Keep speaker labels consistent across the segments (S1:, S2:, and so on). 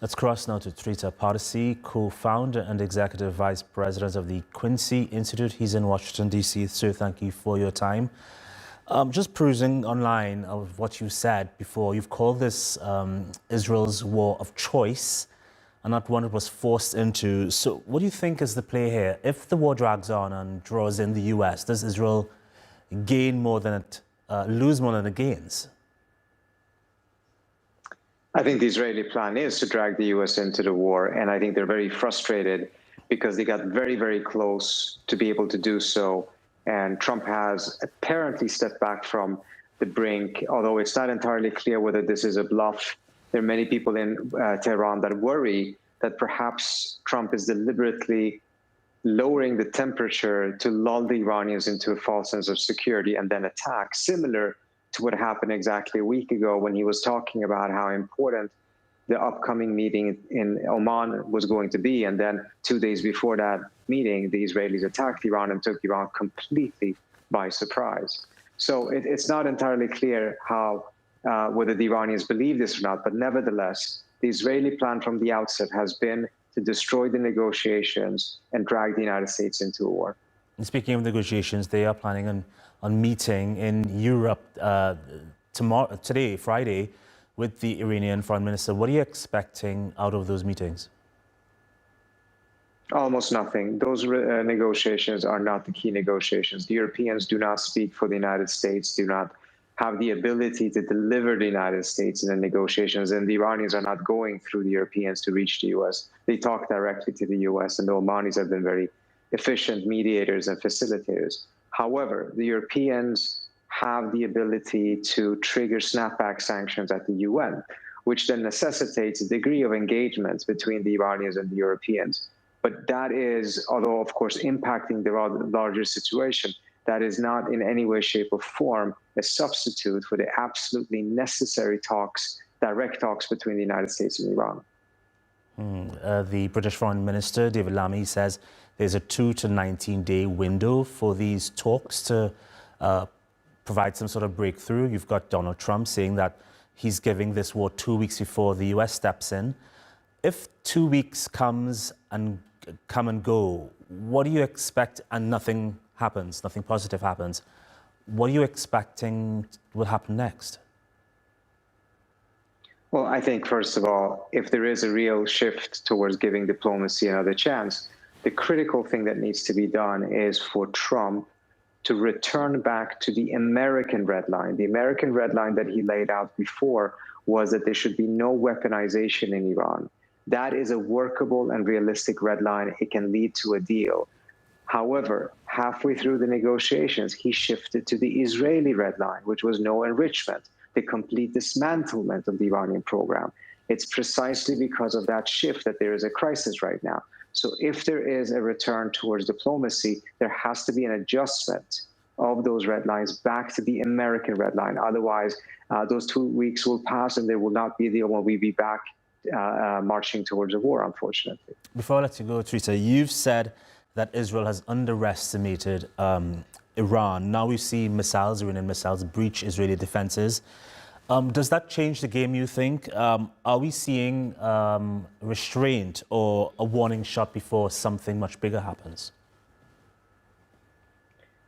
S1: Let's cross now to Trita Parsi, co-founder and executive vice president of the Quincy Institute. He's in Washington, D.C. So thank you for your time. Just perusing online of what you said before, you've called this Israel's war of choice and not one it was forced into. So what do you think is the play here? If the war drags on and draws in the U.S., does Israel gain more than it, lose more than it gains?
S2: I think the Israeli plan is to drag the U.S. into the war, and I think they're very frustrated because they got very, very close to be able to do so. And Trump has apparently stepped back from the brink, although it's not entirely clear whether this is a bluff. There are many people in Tehran that worry that perhaps Trump is deliberately lowering the temperature to lull the Iranians into a false sense of security and then attack, similar to what happened exactly a week ago when he was talking about how important the upcoming meeting in Oman was going to be. And then 2 days before that meeting, the Israelis attacked Iran and took Iran completely by surprise. So it's not entirely clear how whether the Iranians believe this or not, but nevertheless, the Israeli plan from the outset has been to destroy the negotiations and drag the United States into a war.
S1: And speaking of negotiations, they are planning on meeting in Europe today, Friday, with the Iranian foreign minister. What are you expecting out of those meetings?
S2: Almost nothing. Those negotiations are not the key negotiations. The Europeans do not speak for the United States, do not have the ability to deliver the United States in the negotiations, and the Iranians are not going through the Europeans to reach the U.S. They talk directly to the U.S., and the Omanis have been very efficient mediators and facilitators. However, the Europeans have the ability to trigger snapback sanctions at the UN, which then necessitates a degree of engagement between the Iranians and the Europeans. But that is, although of course impacting the larger situation, that is not in any way, shape, or form a substitute for the absolutely necessary talks, direct talks between the United States and Iran.
S1: The British Foreign Minister, David Lammy, says there's a 2 to 19-day window for these talks to provide some sort of breakthrough. You've got Donald Trump saying that he's giving this war 2 weeks before the US steps in. If 2 weeks come and go, what do you expect and nothing happens, nothing positive happens? What are you expecting will happen next?
S2: Well, I think, first of all, if there is a real shift towards giving diplomacy another chance, the critical thing that needs to be done is for Trump to return back to the American red line. The American red line that he laid out before was that there should be no weaponization in Iran. That is a workable and realistic red line. It can lead to a deal. However, halfway through the negotiations, he shifted to the Israeli red line, which was no enrichment, the complete dismantlement of the Iranian program. It's precisely because of that shift that there is a crisis right now. So if there is a return towards diplomacy, there has to be an adjustment of those red lines back to the American red line. Otherwise, those 2 weeks will pass and there will not be a deal when we be back marching towards a war, unfortunately.
S1: Before I let you go, Trita, you've said that Israel has underestimated Iran. Now we see missiles, Iranian missiles, breach Israeli defenses. Does that change the game, you think? Are we seeing restraint or a warning shot before something much bigger happens?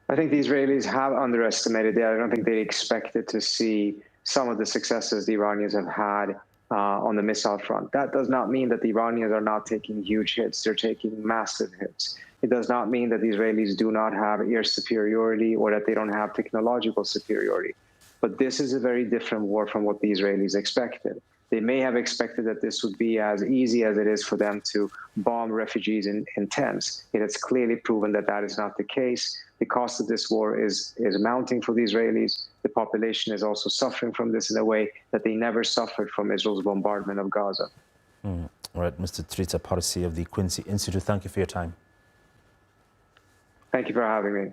S2: I think the Israelis have underestimated it. I don't think they expected to see some of the successes the Iranians have had on the missile front. That does not mean that the Iranians are not taking huge hits. They're taking massive hits. It does not mean that the Israelis do not have air superiority or that they don't have technological superiority. But this is a very different war from what the Israelis expected. They may have expected that this would be as easy as it is for them to bomb refugees in tents. It has clearly proven that that is not the case. The cost of this war is mounting for the Israelis. The population is also suffering from this in a way that they never suffered from Israel's bombardment of Gaza.
S1: All right, Mr. Trita Parsi of the Quincy Institute, thank you for your time.
S2: Thank you for having me.